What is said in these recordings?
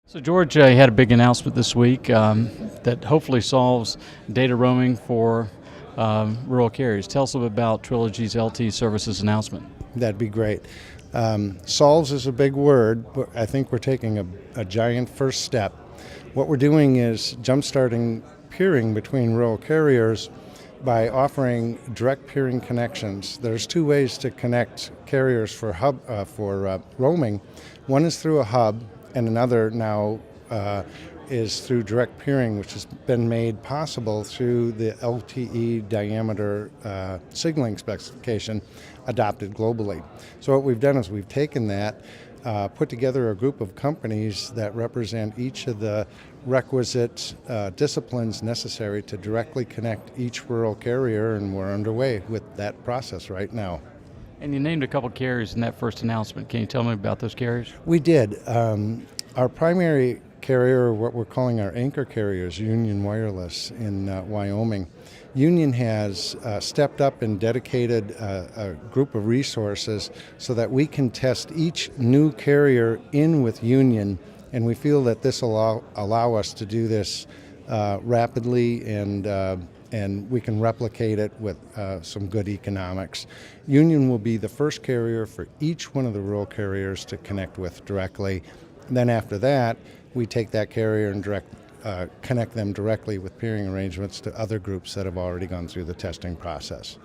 So George, you had a big announcement this week that hopefully solves data roaming for rural carriers. Tell us a little bit about Trilogy's LTE services announcement. That'd be great. Solves is a big word, but I think we're taking a giant first step. What we're doing is jumpstarting peering between rural carriers by offering direct peering connections. There's two ways to connect carriers for roaming. One is through a hub, and another now is through direct peering, which has been made possible through the LTE diameter signaling specification adopted globally. So what we've done is we've taken that, put together a group of companies that represent each of the requisite disciplines necessary to directly connect each rural carrier, and we're underway with that process right now. And you named a couple carriers in that first announcement. Can you tell me about those carriers? We did. Our primary carrier, what we're calling our anchor carriers, Union Wireless in Wyoming. Union has stepped up and dedicated a group of resources so that we can test each new carrier in with Union, and we feel that this will allow us to do this rapidly and we can replicate it with some good economics. Union will be the first carrier for each one of the rural carriers to connect with directly. And then after that, we take that carrier and connect them directly with peering arrangements to other groups that have already gone through the testing process.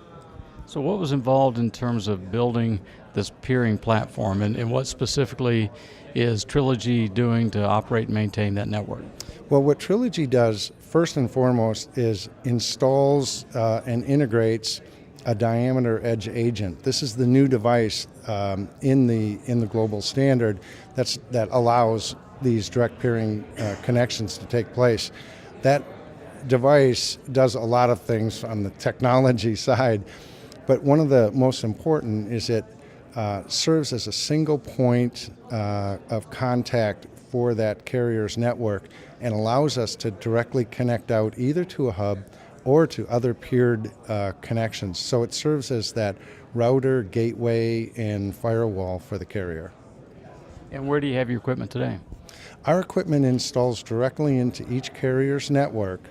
So what was involved in terms of building this peering platform, and what specifically is Trilogy doing to operate and maintain that network? Well, what Trilogy does first and foremost is installs and integrates a diameter edge agent. This is the new device in the global standard that allows these direct peering connections to take place. That device does a lot of things on the technology side, but one of the most important is it serves as a single point of contact for that carrier's network and allows us to directly connect out either to a hub or to other peered connections. So it serves as that router, gateway, and firewall for the carrier. And where do you have your equipment today? Our equipment installs directly into each carrier's network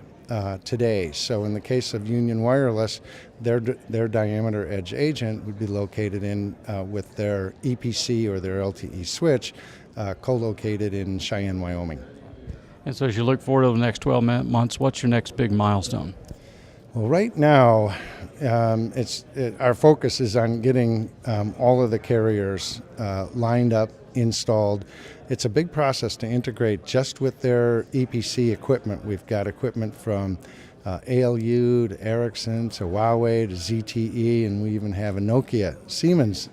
today. So in the case of Union Wireless, their diameter edge agent would be located in with their EPC or their LTE switch co-located in Cheyenne, Wyoming. And so as you look forward to the next 12 months, what's your next big milestone? Well, right now, our focus is on getting all of the carriers lined up, installed. It's a big process to integrate just with their EPC equipment. We've got equipment from ALU to Ericsson to Huawei to ZTE, and we even have a Nokia Siemens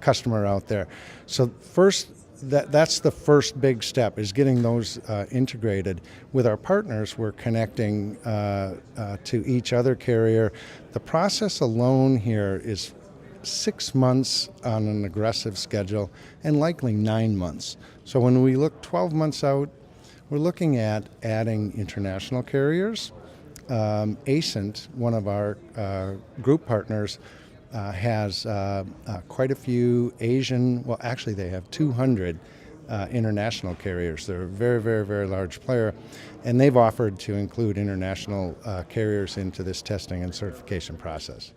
customer out there. So first, that's the first big step, is getting those integrated. With our partners, we're connecting to each other carrier. The process alone here is 6 months on an aggressive schedule and likely 9 months. So when we look 12 months out, we're looking at adding international carriers. Ascent, one of our group partners, has quite a few Asian, well actually they have 200 international carriers. They're a very, very, very large player, and they've offered to include international carriers into this testing and certification process.